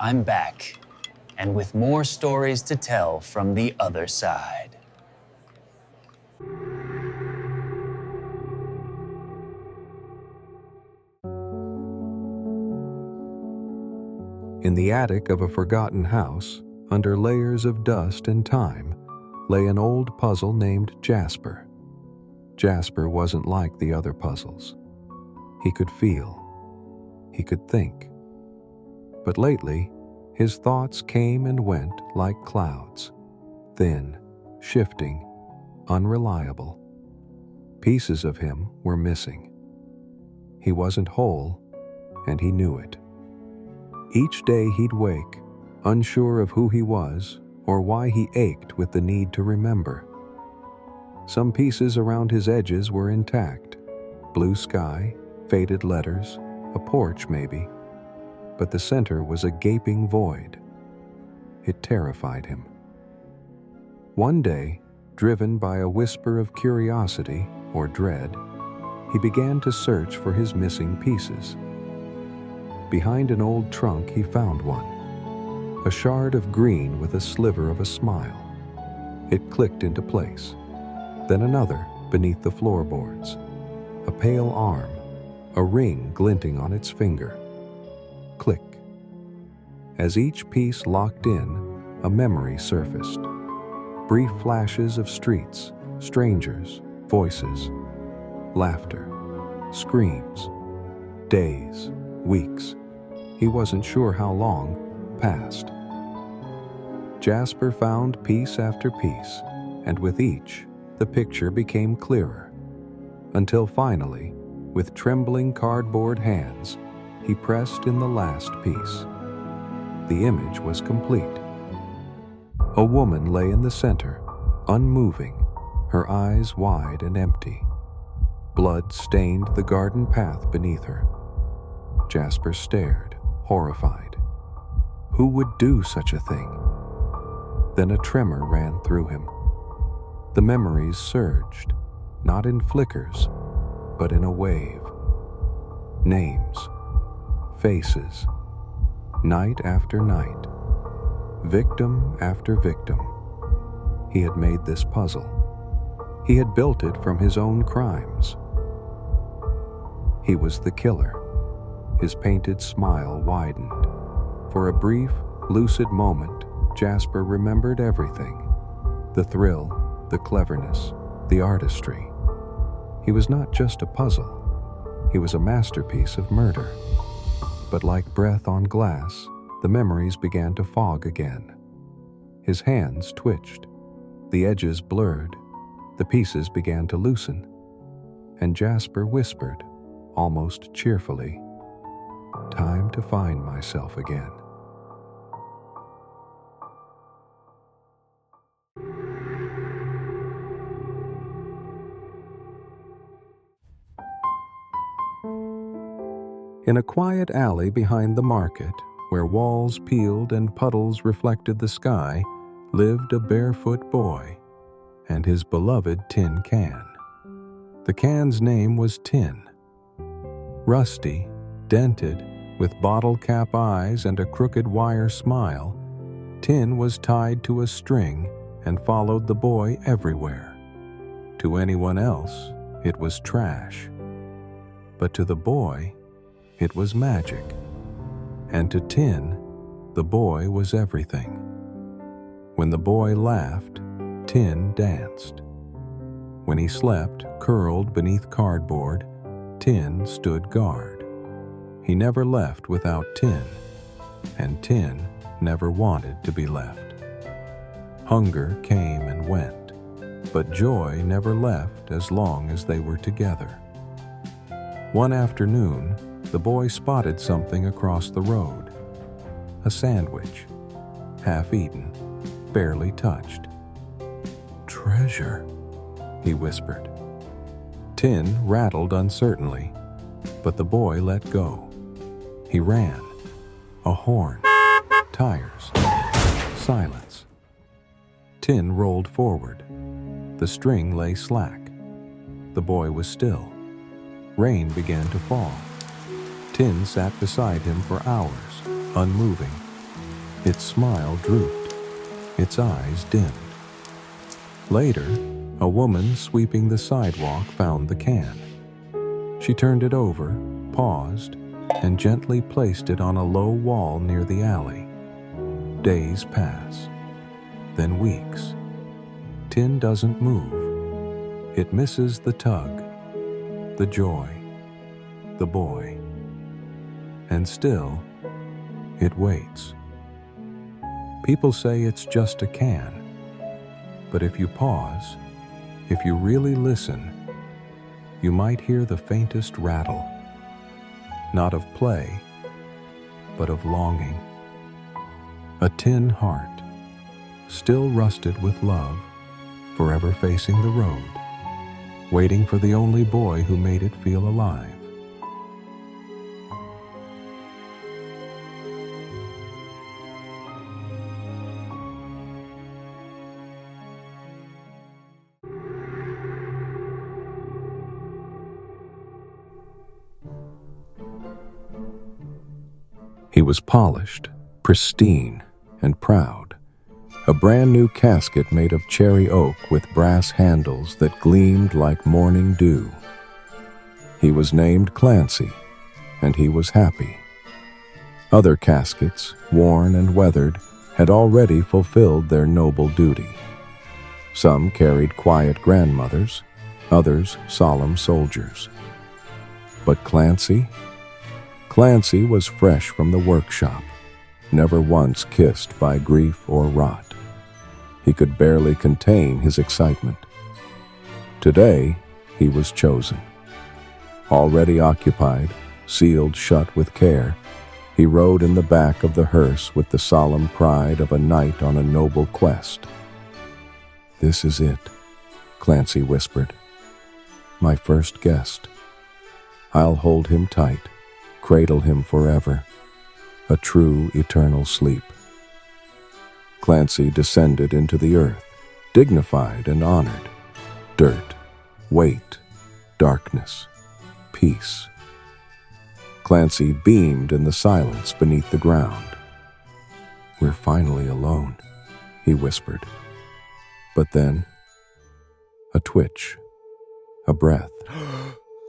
I'm back, and with more stories to tell from the other side. In the attic of a forgotten house, under layers of dust and time, lay an old puzzle named Jasper. Jasper wasn't like the other puzzles. He could feel. He could think. But lately, his thoughts came and went like clouds, thin, shifting, unreliable. Pieces of him were missing. He wasn't whole, and he knew it. Each day he'd wake, unsure of who he was or why he ached with the need to remember. Some pieces around his edges were intact. Blue sky, faded letters, a porch maybe. But the center was a gaping void. It terrified him. One day, driven by a whisper of curiosity or dread, he began to search for his missing pieces. Behind an old trunk he found one, a shard of green with a sliver of a smile. It clicked into place. Then another beneath the floorboards, a pale arm, a ring glinting on its finger. Click. As each piece locked in, a memory surfaced. Brief flashes of streets, strangers, voices, laughter, screams, days, weeks. He wasn't sure how long passed. Jasper found piece after piece, and with each, the picture became clearer, until finally, with trembling cardboard hands, he pressed in the last piece. The image was complete. A woman lay in the center, unmoving, her eyes wide and empty. Blood stained the garden path beneath her. Jasper stared, horrified. Who would do such a thing? Then a tremor ran through him. The memories surged, not in flickers, but in a wave. Names, faces, night after night, victim after victim. He had made this puzzle. He had built it from his own crimes. He was the killer. His painted smile widened. For a brief, lucid moment, Jasper remembered everything. The thrill, the cleverness, the artistry. He was not just a puzzle. He was a masterpiece of murder. But like breath on glass, the memories began to fog again. His hands twitched. The edges blurred. The pieces began to loosen. And Jasper whispered, almost cheerfully, "Time to find myself again." In a quiet alley behind the market, where walls peeled and puddles reflected the sky, lived a barefoot boy and his beloved tin can. The can's name was Tin. Rusty, dented, with bottle cap eyes and a crooked wire smile, Tin was tied to a string and followed the boy everywhere. To anyone else, it was trash. But to the boy, it was magic. And to Tin, the boy was everything. When the boy laughed, Tin danced. When he slept, curled beneath cardboard, Tin stood guard. He never left without Tin, and Tin never wanted to be left. Hunger came and went, but joy never left as long as they were together. One afternoon, the boy spotted something across the road. A sandwich, half-eaten, barely touched. "Treasure," he whispered. Tin rattled uncertainly, but the boy let go. He ran. A horn, tires, silence. Tin rolled forward. The string lay slack. The boy was still. Rain began to fall. Tin sat beside him for hours, unmoving, Its smile drooped, its eyes dimmed. Later, a woman sweeping the sidewalk found the can. She turned it over, paused, and gently placed it on a low wall near the alley. Days pass, then weeks. Tin doesn't move. It misses the tug, the joy, the boy. And still, it waits. People say it's just a can. But if you pause, if you really listen, you might hear the faintest rattle, not of play, but of longing. A tin heart, still rusted with love, forever facing the road, waiting for the only boy who made it feel alive. He was polished, pristine, and proud. A brand new casket made of cherry oak with brass handles that gleamed like morning dew. He was named Clancy, and he was happy. Other caskets, worn and weathered, had already fulfilled their noble duty. Some carried quiet grandmothers, others solemn soldiers. But Clancy was fresh from the workshop, never once kissed by grief or rot. He could barely contain his excitement. Today, he was chosen. Already occupied, sealed shut with care, he rode in the back of the hearse with the solemn pride of a knight on a noble quest. "This is it," Clancy whispered. "My first guest. I'll hold him tight, cradle him forever, a true eternal sleep." Clancy descended into the earth, dignified and honored. Dirt, weight, darkness, peace. Clancy beamed in the silence beneath the ground. "We're finally alone," he whispered. But then, a twitch, a breath,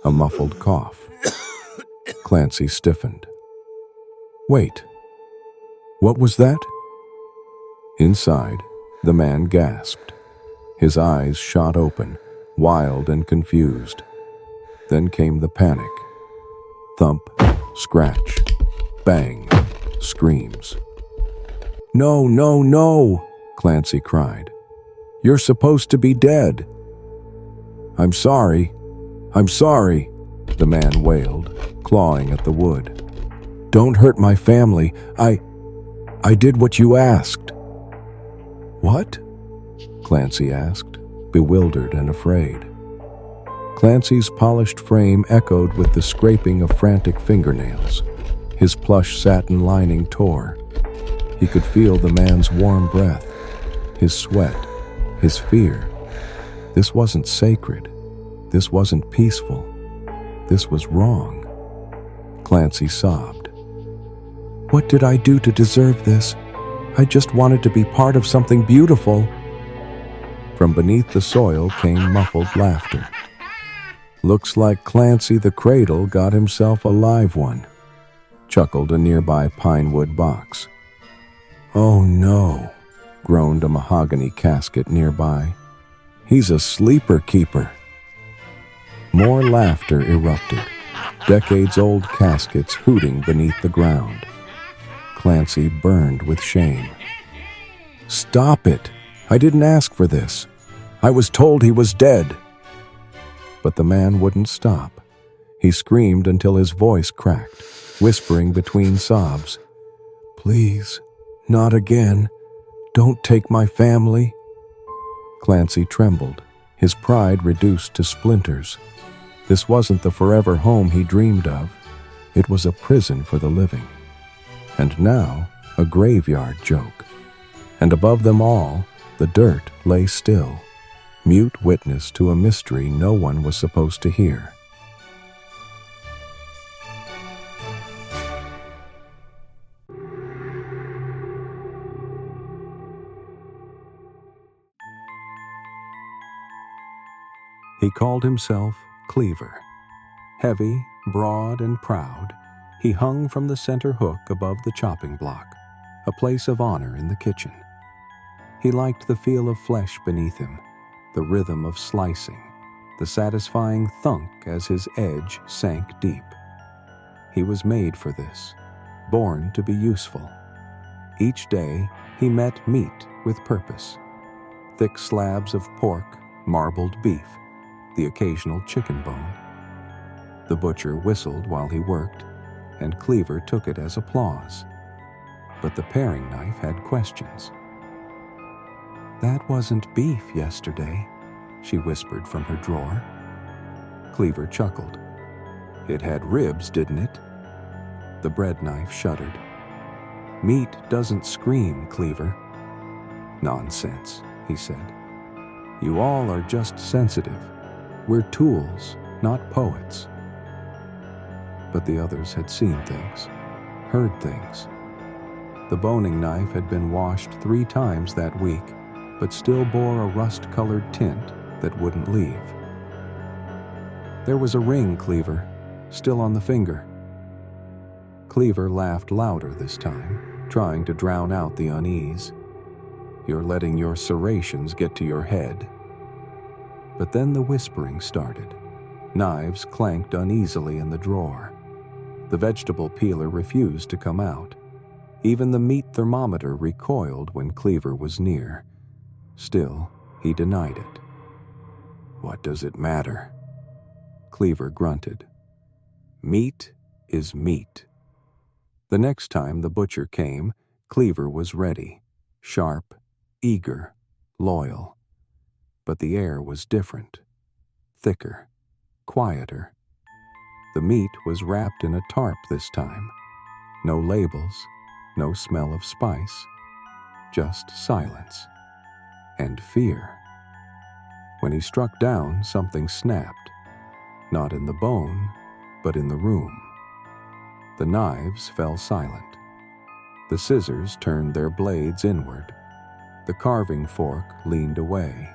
a muffled cough. Clancy stiffened. "Wait, what was that?" Inside, the man gasped. His eyes shot open, wild and confused. Then came the panic. Thump, scratch, bang, screams. "No, no, no!" Clancy cried. "You're supposed to be dead." I'm sorry," the man wailed, clawing at the wood. "Don't hurt my family. I did what you asked." "What?" Clancy asked, bewildered and afraid. Clancy's polished frame echoed with the scraping of frantic fingernails. His plush satin lining tore. He could feel the man's warm breath, his sweat, his fear. This wasn't sacred. This wasn't peaceful. This was wrong. Clancy sobbed. "What did I do to deserve this? I just wanted to be part of something beautiful." From beneath the soil came muffled laughter. "Looks like Clancy the Cradle got himself a live one," chuckled a nearby pinewood box. "Oh no," groaned a mahogany casket nearby. "He's a sleeper keeper." More laughter erupted, decades-old caskets hooting beneath the ground. Clancy burned with shame. "Stop it! I didn't ask for this. I was told he was dead." But the man wouldn't stop. He screamed until his voice cracked, whispering between sobs, "Please, not again. Don't take my family." Clancy trembled, his pride reduced to splinters. This wasn't the forever home he dreamed of. It was a prison for the living. And now, a graveyard joke. And above them all, the dirt lay still, mute witness to a mystery no one was supposed to hear. He called himself Cleaver. Heavy, broad, and proud, he hung from the center hook above the chopping block, a place of honor in the kitchen. He liked the feel of flesh beneath him, the rhythm of slicing, the satisfying thunk as his edge sank deep. He was made for this, born to be useful. Each day, he met meat with purpose. Thick slabs of pork, marbled beef, the occasional chicken bone. The butcher whistled while he worked, and Cleaver took it as applause. But the paring knife had questions. "That wasn't beef yesterday," she whispered from her drawer. Cleaver chuckled. "It had ribs, didn't it?" The bread knife shuddered. "Meat doesn't scream, Cleaver." "Nonsense," he said. "You all are just sensitive. We're tools, not poets." But the others had seen things, heard things. The boning knife had been washed 3 times that week, but still bore a rust-colored tint that wouldn't leave. "There was a ring, Cleaver, still on the finger." Cleaver laughed louder this time, trying to drown out the unease. "You're letting your serrations get to your head." But then the whispering started. Knives clanked uneasily in the drawer. The vegetable peeler refused to come out. Even the meat thermometer recoiled when Cleaver was near. Still, he denied it. "What does it matter?" Cleaver grunted. "Meat is meat." The next time the butcher came, Cleaver was ready, sharp, eager, loyal. But the air was different, thicker, quieter. The meat was wrapped in a tarp this time. No labels, no smell of spice, just silence and fear. When he struck down, something snapped, not in the bone, but in the room. The knives fell silent. The scissors turned their blades inward. The carving fork leaned away.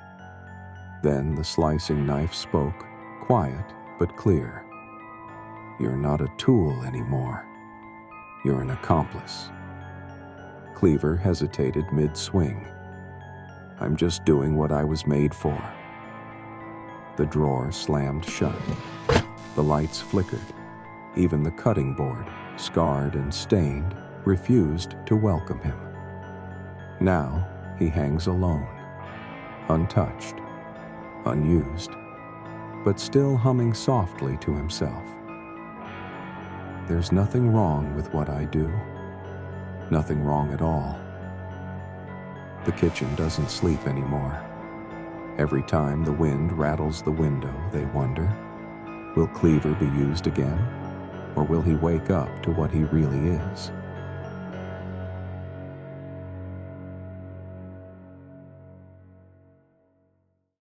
Then the slicing knife spoke, quiet but clear. "You're not a tool anymore. You're an accomplice." Cleaver hesitated mid-swing. "I'm just doing what I was made for." The drawer slammed shut. The lights flickered. Even the cutting board, scarred and stained, refused to welcome him. Now he hangs alone, untouched, unused, but still humming softly to himself. "There's nothing wrong with what I do. Nothing wrong at all." The kitchen doesn't sleep anymore. Every time the wind rattles the window, they wonder, will Cleaver be used again? Or will he wake up to what he really is?